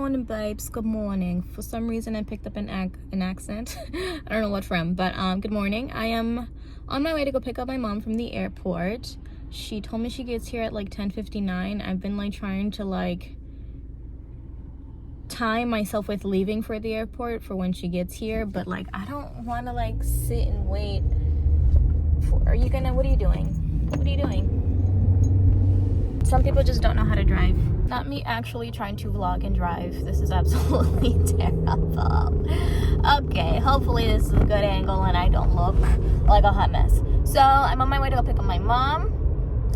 morning, babes. Good morning. For some reason I picked up an accent. I don't know what from, but good morning. I am on my way to go pick up my mom from the airport. She told me she gets here at like 10:59. I've been like trying to like time myself with leaving for the airport for when she gets here, but like I don't want to like sit and wait for, what are you doing? What are you doing? Some people just don't know how to drive. Not me actually trying to vlog and drive. This is absolutely terrible. Okay, hopefully this is a good angle and I don't look like a hot mess. So I'm on my way to go pick up my mom.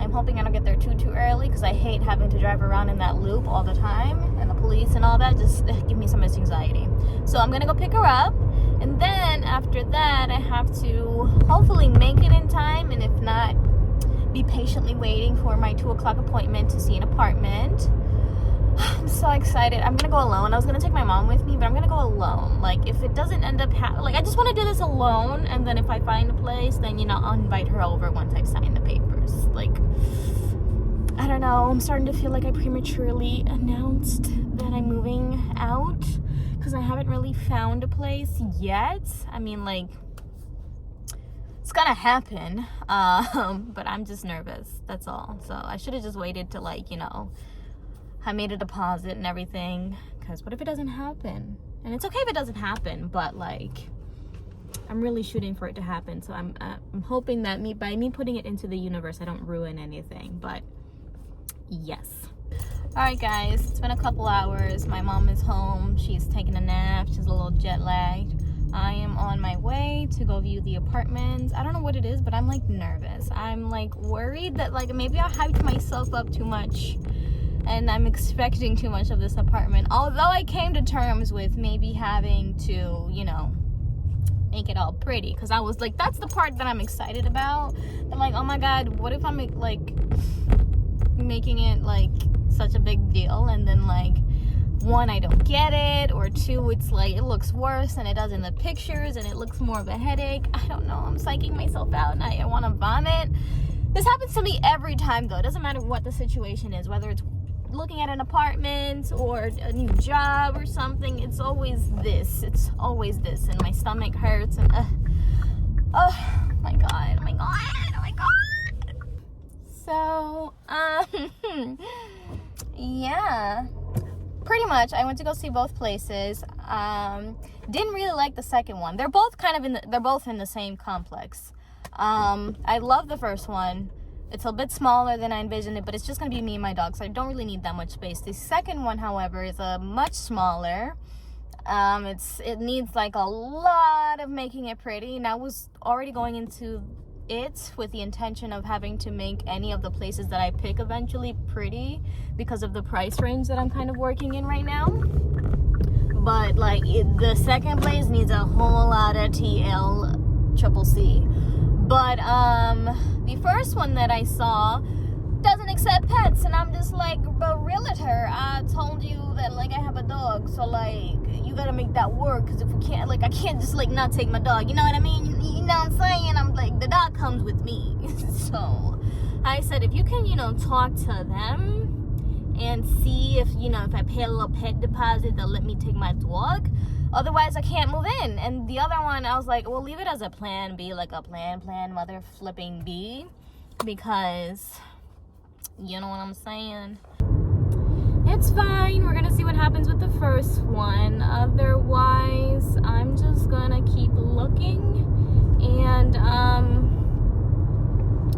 I'm hoping I don't get there too early because I hate having to drive around in that loop all the time, and the police and all that just give me some anxiety. So I'm gonna go pick her up, and then after that I have to hopefully make it in time, and if not, be patiently waiting for my 2 o'clock appointment to see an apartment. I'm so excited. I'm gonna go alone. I was gonna take my mom with me, but I'm gonna go alone. Like, if it doesn't end up like, I just want to do this alone, and then if I find a place, then, you know, I'll invite her over once I've signed the papers. Like, I don't know, I'm starting to feel like I prematurely announced that I'm moving out because I haven't really found a place yet. I mean, like, it's gonna happen, but I'm just nervous, that's all. So I should have just waited to, like, you know, I made a deposit and everything, because what if it doesn't happen? And it's okay if it doesn't happen, but like, I'm really shooting for it to happen. So I'm hoping that by me putting it into the universe, I don't ruin anything. But yes. All right, guys, it's been a couple hours. My mom is home. She's taking a nap. She's a little jet lagged. I am on my way to go view the apartments. I don't know what it is, but I'm like nervous. I'm like worried that like maybe I hyped myself up too much and I'm expecting too much of this apartment. Although I came to terms with maybe having to, you know, make it all pretty, because I was like, that's the part that I'm excited about. I'm like, oh my god, what if I'm like making it like such a big deal, and then like, 1, I don't get it, or 2, it's like it looks worse than it does in the pictures and it looks more of a headache. I don't know, I'm psyching myself out and I want to vomit. This happens to me every time though. It doesn't matter what the situation is, whether it's looking at an apartment or a new job or something. It's always this, and my stomach hurts, and oh my god, oh my god, oh my god. So yeah, pretty much I went to go see both places. Didn't really like the second one. They're both kind of they're both in the same complex. I love the first one. It's a bit smaller than I envisioned it, but it's just going to be me and my dog, so I don't really need that much space. The second one, however, is a much smaller. It needs like a lot of making it pretty, and I was already going into it with the intention of having to make any of the places that I pick eventually pretty because of the price range that I'm kind of working in right now. But like, the second place needs a whole lot of TLCC. But the first one that I saw doesn't accept pets, and I'm just like, but realtor, I told you that like I have a dog, so like you gotta make that work, because if we can't, like, I can't just like not take my dog, you know what I mean? You know what I'm saying? I'm like, the dog comes with me. So I said, if you can, you know, talk to them and see if, you know, if I pay a little pet deposit, they'll let me take my dog. Otherwise, I can't move in. And the other one, I was like, well, leave it as a plan B, like a plan mother flipping B, because you know what I'm saying. It's fine. We're gonna see what happens with the first one. Otherwise, I'm just gonna keep looking and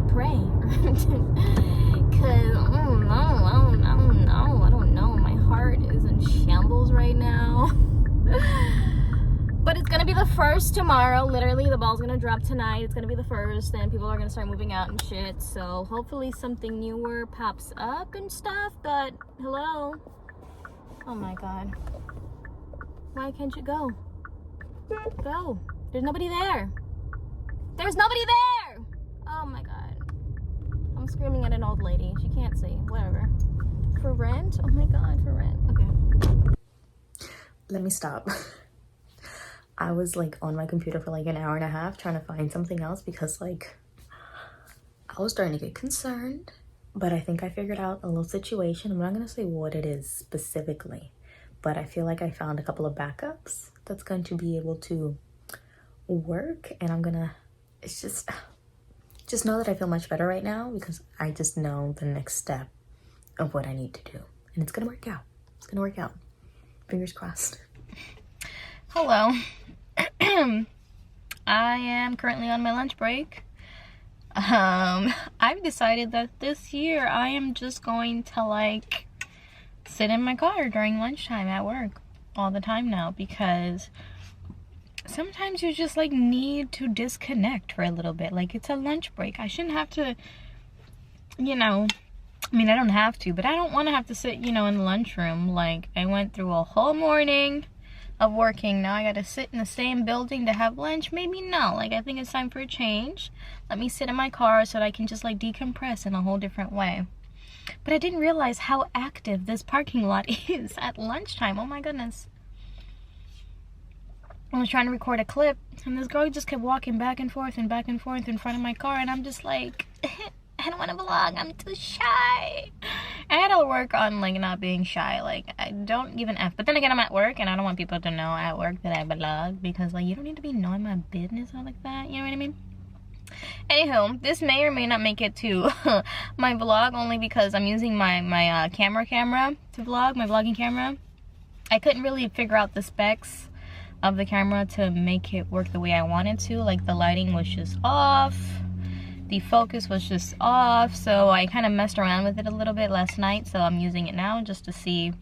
pray. Cause I don't know. My heart is in shambles right now. But it's gonna be the first tomorrow. Literally, the ball's gonna drop tonight. It's gonna be the first, and people are gonna start moving out and shit. So hopefully something newer pops up and stuff. But hello, oh my god, why can't you go? Go. There's nobody there. There's nobody there. Oh my god, I'm screaming at an old lady. She can't see. Whatever. For rent? Oh my god, for rent. Okay. Let me stop. I was like on my computer for like an hour and a half trying to find something else because like I was starting to get concerned, but I think I figured out a little situation. I'm not gonna say what it is specifically, but I feel like I found a couple of backups that's going to be able to work, and I'm gonna, it's just know that I feel much better right now because I just know the next step of what I need to do, and it's gonna work out. It's gonna work out. Fingers crossed. Hello. I am currently on my lunch break. I've decided that this year I am just going to like sit in my car during lunchtime at work all the time now, because sometimes you just like need to disconnect for a little bit. Like, it's a lunch break. I shouldn't have to, you know, I mean, I don't have to, but I don't want to have to sit, you know, in the lunchroom. Like, I went through a whole morning of working. Now I gotta sit in the same building to have lunch. Maybe no. Like, I think it's time for a change. Let me sit in my car so that I can just like decompress in a whole different way. But I didn't realize how active this parking lot is at lunchtime. Oh my goodness. I was trying to record a clip, and this girl just kept walking back and forth in front of my car, and I'm just like, I don't want to vlog, I'm too shy. I had to work on like not being shy. Like, I don't give an F. But then again, I'm at work, and I don't want people to know at work that I vlog, because like, you don't need to be knowing my business all like that, you know what I mean? Anywho, this may or may not make it to my vlog, only because I'm using my camera to vlog, my vlogging camera. I couldn't really figure out the specs of the camera to make it work the way I wanted to. Like, the lighting was just off, the focus was just off, so I kind of messed around with it a little bit last night. So I'm using it now just to see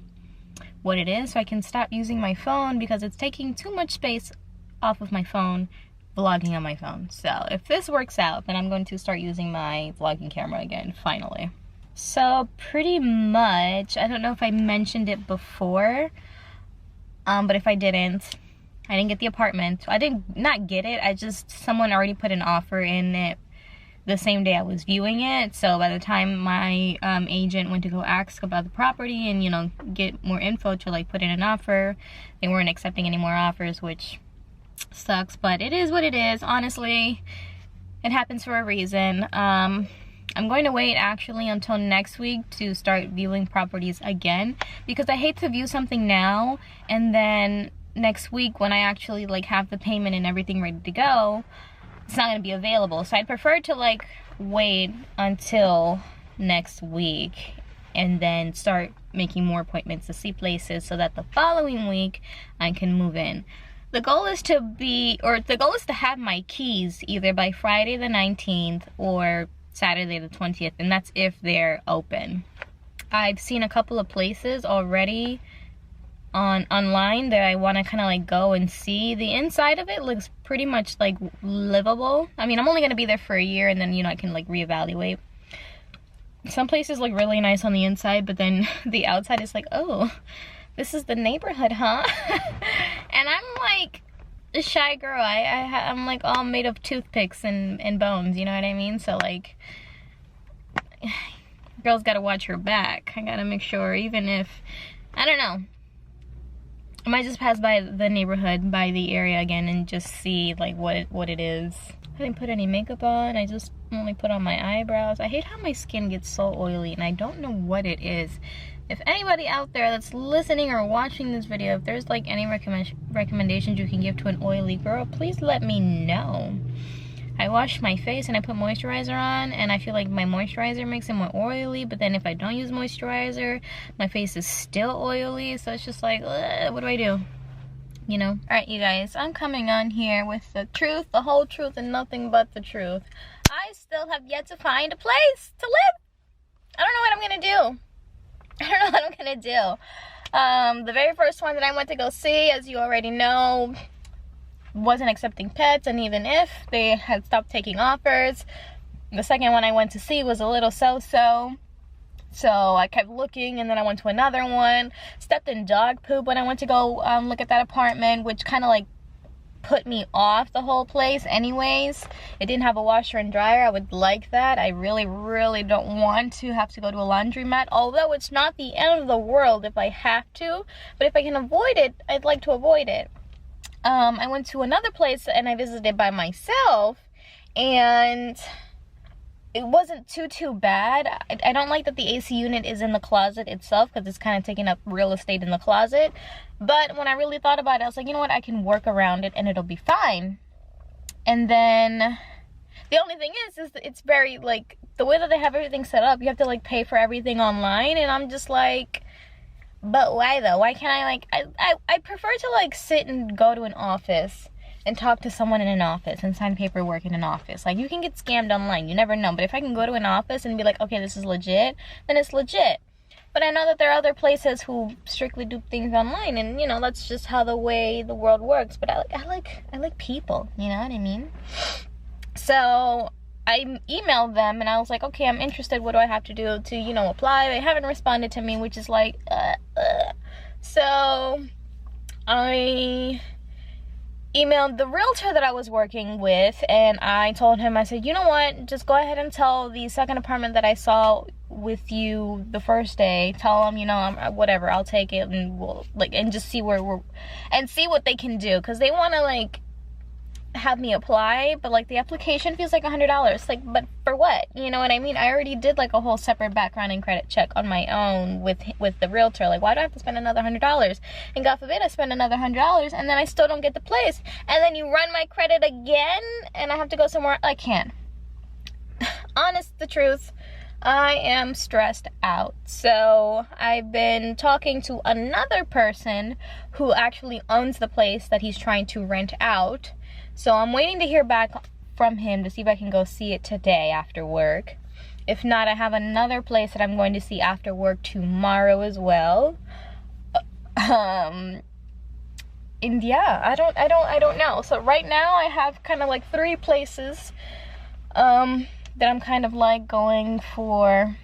what it is, so I can stop using my phone, because it's taking too much space off of my phone vlogging on my phone. So if this works out, then I'm going to start using my vlogging camera again, finally. So pretty much, I don't know if I mentioned it before, but if I didn't get the apartment. I did not get it. Someone already put an offer in it the same day I was viewing it. So by the time my agent went to go ask about the property and, you know, get more info to like put in an offer, they weren't accepting any more offers, which sucks, but it is what it is. Honestly, it happens for a reason. I'm going to wait actually until next week to start viewing properties again, because I hate to view something now and then next week when I actually like have the payment and everything ready to go, it's not going to be available. So I'd prefer to like wait until next week and then start making more appointments to see places, so that the following week I can move in. The goal is to have my keys either by Friday the 19th or Saturday the 20th, and that's if they're open. I've seen a couple of places already online that I want to kind of like go and see. The inside of it looks pretty much like livable. I mean, I'm only going to be there for a year, and then, you know, I can like reevaluate. Some places look really nice on the inside, but then the outside is like, oh, this is the neighborhood, huh? And I'm like a shy girl. I'm like all made of toothpicks and bones, you know what I mean? So like, girl's gotta watch her back. I gotta make sure, even if, I don't know, I might just pass by the neighborhood, by the area again, and just see like what it is. I didn't put any makeup on. I just only put on my eyebrows. I hate how my skin gets so oily, and I don't know what it is. If anybody out there that's listening or watching this video, if there's like any recommendations you can give to an oily girl, please let me know. I wash my face and I put moisturizer on, and I feel like my moisturizer makes it more oily, but then if I don't use moisturizer, my face is still oily. So it's just like, what do I do? You know? Alright, you guys, I'm coming on here with the truth, the whole truth, and nothing but the truth. I still have yet to find a place to live. I don't know what I'm gonna do. I don't know what I'm gonna do. The very first one that I went to go see, as you already know, wasn't accepting pets, and even if they had stopped taking offers. The second one I went to see was a little so-so, so I kept looking, and then I went to another one, stepped in dog poop when I went to go look at that apartment, which kind of like put me off the whole place anyways. It didn't have a washer and dryer. I would like that. I really don't want to have to go to a laundromat, although it's not the end of the world if I have to, but if I can avoid it, I'd like to avoid it. I went to another place and I visited by myself, and it wasn't too bad. I don't like that the AC unit is in the closet itself, because it's kind of taking up real estate in the closet. But when I really thought about it, I was like, you know what, I can work around it and it'll be fine. And then the only thing is it's very, like, the way that they have everything set up, you have to, like, pay for everything online. And I'm just like, but why though? Why can't I, like, I prefer to, like, sit and go to an office and talk to someone in an office and sign paperwork in an office. Like, you can get scammed online, you never know. But if I can go to an office and be like, okay, this is legit, then it's legit. But I know that there are other places who strictly do things online, and, you know, that's just how the way the world works. But I like people, you know what I mean? So I emailed them and I was like, okay, I'm interested. What do I have to do to, you know, apply? They haven't responded to me, which is like, So I emailed the realtor that I was working with, and I told him, I said, you know what, just go ahead and tell the second apartment that I saw with you the first day, tell them, you know, whatever, I'll take it, and we'll, like, and just see where we're, and see what they can do, because they want to, like, have me apply, but, like, the application feels like $100. Like, but for what? You know what I mean? I already did, like, a whole separate background and credit check on my own with the realtor. Like, why do I have to spend another $100? And God forbid I spend another $100 and then I still don't get the place, and then you run my credit again and I have to go somewhere. I can't. Honest the truth, I am stressed out. So I've been talking to another person who actually owns the place that he's trying to rent out. So I'm waiting to hear back from him to see if I can go see it today after work. If not, I have another place that I'm going to see after work tomorrow as well. And yeah, I don't know. So right now I have kind of like 3 places that I'm kind of like going for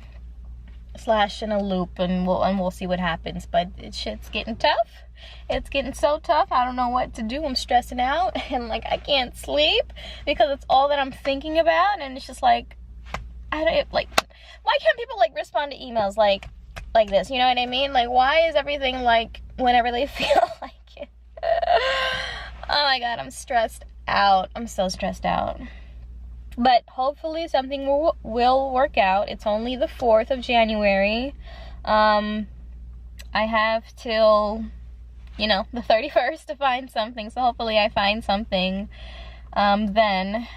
/ in a loop, and we'll see what happens. But shit's getting tough. It's getting so tough. I don't know what to do. I'm stressing out, and, like, I can't sleep because it's all that I'm thinking about. And it's just like, why can't people, like, respond to emails like this? You know what I mean? Like, why is everything like whenever they feel like it? Oh my God, I'm stressed out. I'm so stressed out. But hopefully something will work out. It's only the 4th of January. I have till, you know, the 31st to find something. So hopefully I find something then.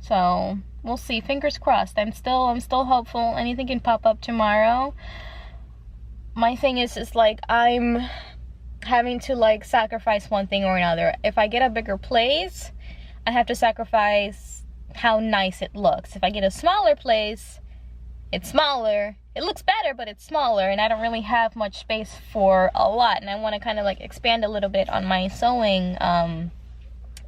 So we'll see. Fingers crossed. I'm still hopeful. Anything can pop up tomorrow. My thing is like, I'm having to, like, sacrifice one thing or another. If I get a bigger place, I have to sacrifice how nice it looks. If I get a smaller place, it's smaller. It looks better, but it's smaller, and I don't really have much space for a lot. And I want to kind of, like, expand a little bit on my sewing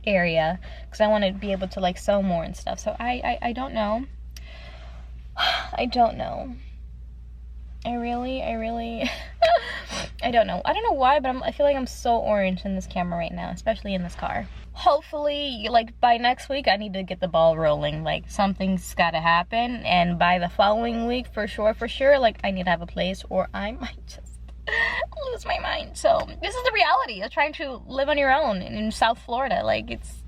area, because I want to be able to, like, sew more and stuff. So I don't know. I don't know. I really I don't know. I don't know why, but I feel like I'm so orange in this camera right now, especially in this car. Hopefully, like, by next week, I need to get the ball rolling. Like, something's got to happen, and by the following week, for sure, like, I need to have a place, or I might just lose my mind. So this is the reality of trying to live on your own in South Florida. Like, it's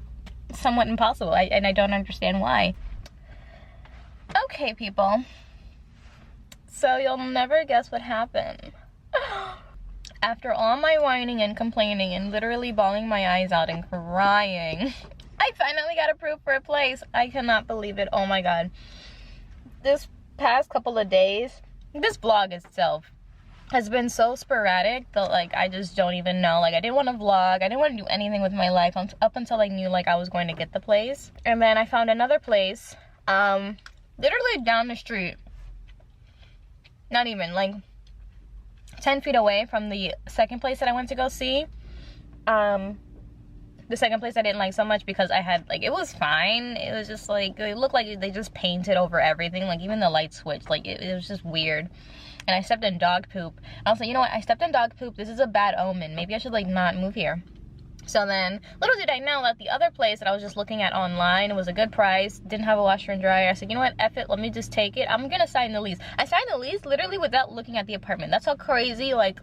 somewhat impossible, and I don't understand why. Okay, people. So you'll never guess what happened. After all my whining and complaining and literally bawling my eyes out and crying, I finally got approved for a place. I cannot believe it. Oh my God. This past couple of days, this vlog itself has been so sporadic that, like, I just don't even know. Like, I didn't want to vlog. I didn't want to do anything with my life up until I knew, like, I was going to get the place. And then I found another place, literally down the street. Not even, like, 10 feet away from the second place that I went to go see. The second place I didn't like so much because I had, like, it was fine. It was just, like, it looked like they just painted over everything. Like, even the light switch, like, it was just weird. And I stepped in dog poop. I was like, you know what? I stepped in dog poop. This is a bad omen. Maybe I should, like, not move here. So then, little did I know that the other place that I was just looking at online, it was a good price, didn't have a washer and dryer. I said, you know what, F it, let me just take it. I'm gonna sign the lease. I signed the lease literally without looking at the apartment. That's how crazy, like,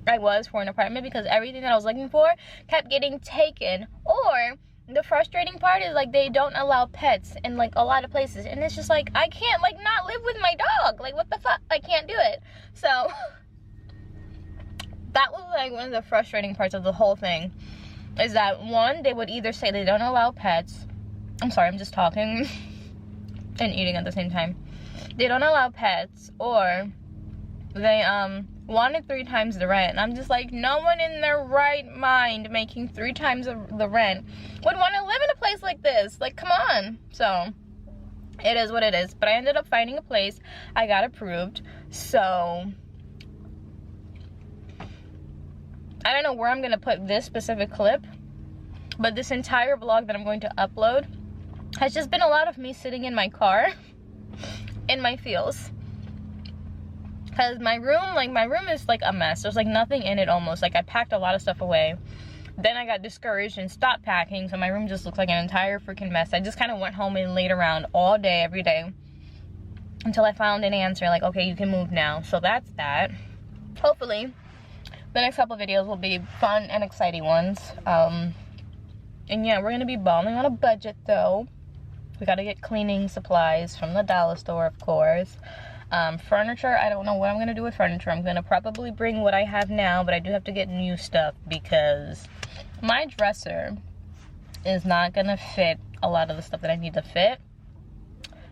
I was for an apartment, because everything that I was looking for kept getting taken or the frustrating part is like they don't allow pets in like a lot of places, and it's just like I can't like not live with my dog. Like what the fuck? I can't do it. So that was like one of the frustrating parts of the whole thing, is that one, they would either say they don't allow pets. I'm sorry, I'm just talking and eating at the same time. They don't allow pets, or they wanted 3 times the rent. And I'm just like, no one in their right mind making 3 times the rent would want to live in a place like this. Like, come on. So it is what it is. But I ended up finding a place. I got approved. So I don't know where I'm gonna put this specific clip, but this entire vlog that I'm going to upload has just been a lot of me sitting in my car in my feels. Because my room is like a mess. There's like nothing in it almost. Like I packed a lot of stuff away. Then I got discouraged and stopped packing. So my room just looks like an entire freaking mess. I just kind of went home and laid around all day, every day. Until I found an answer. Like, okay, you can move now. So that's that. Hopefully, the next couple videos will be fun and exciting ones. And yeah, we're going to be balling on a budget though. We got to get cleaning supplies from the dollar store, of course. Furniture, I don't know what I'm going to do with furniture. I'm going to probably bring what I have now, but I do have to get new stuff because my dresser is not going to fit a lot of the stuff that I need to fit.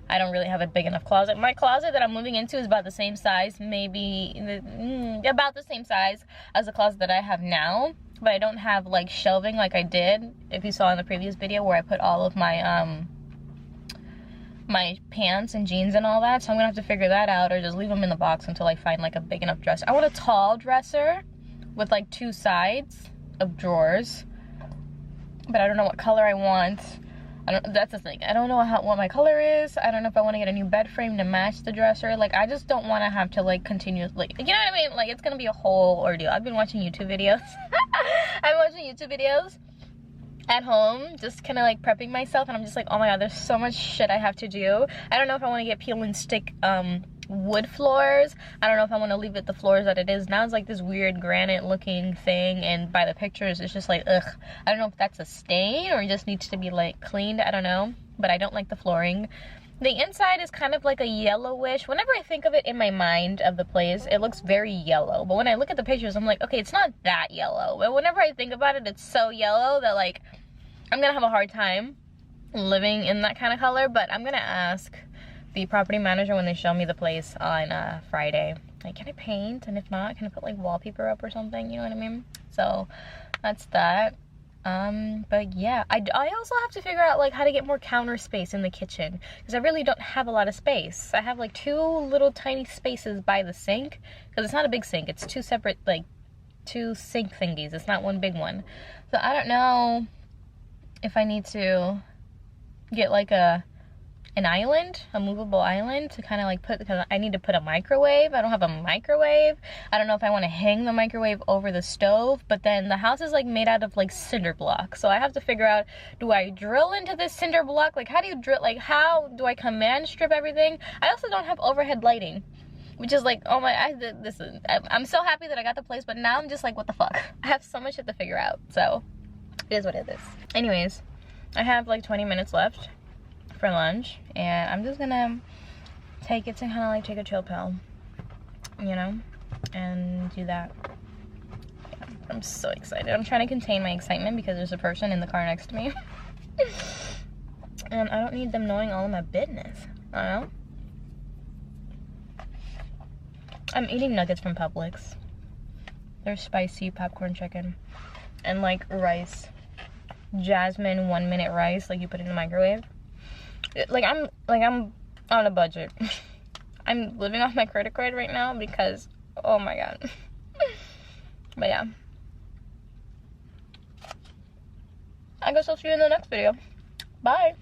I don't really have a big enough closet. My closet that I'm moving into is about the same size, maybe about the same size as the closet that I have now, but I don't have like shelving like I did, if you saw in the previous video where I put all of my my pants and jeans and all that. So I'm gonna have to figure that out, or just leave them in the box until I find like a big enough dresser. I want a tall dresser with like 2 sides of drawers, but I don't know what color I want. That's the thing. I don't know what my color is. I don't know if I want to get a new bed frame to match the dresser. Like I just don't want to have to like continuously, you know what I mean? Like it's gonna be a whole ordeal. I've been watching YouTube videos. I've been watching YouTube videos at home, just kind of like prepping myself, and I'm just like, oh my god, there's so much shit I have to do. I don't know if I want to get peel and stick wood floors. I don't know if I want to leave it the floors that it is now. It's like this weird granite looking thing, and by the pictures it's just like, ugh. I don't know if that's a stain or it just needs to be like cleaned. I don't know, but I don't like the flooring. The inside is kind of like a yellowish. Whenever I think of it in my mind of the place, it looks very yellow. But when I look at the pictures, I'm like, okay, it's not that yellow. But whenever I think about it, it's so yellow that like, I'm gonna have a hard time living in that kind of color. But I'm gonna ask the property manager when they show me the place on Friday. Like, can I paint? And if not, can I put like wallpaper up or something? You know what I mean? So that's that. But yeah, I also have to figure out like how to get more counter space in the kitchen, because I really don't have a lot of space. I have like 2 little tiny spaces by the sink, because it's not a big sink. It's 2 separate, like 2 sink thingies. It's not one big one. So I don't know if I need to get like an island, a movable island to kind of like put, because I need to put a microwave. I don't have a microwave. I don't know if I want to hang the microwave over the stove, but then the house is like made out of like cinder block. So I have to figure out, do I drill into this cinder block? Like how do you drill, like how do I command strip everything? I also don't have overhead lighting, which is like, oh my, I'm so happy that I got the place, but now I'm just like, what the fuck? I have so much shit to figure out. So it is what it is. Anyways, I have like 20 minutes left for lunch, and I'm just gonna take it to kind of like take a chill pill, you know, and do that. Yeah, I'm so excited. I'm trying to contain my excitement because there's a person in the car next to me and I don't need them knowing all of my business. I don't know. I'm eating nuggets from Publix. They're spicy popcorn chicken and like rice, jasmine 1-minute rice, like you put it in the microwave. I'm on a budget. I'm living off my credit card right now because, oh my god. But yeah, I guess I'll see you in the next video. Bye.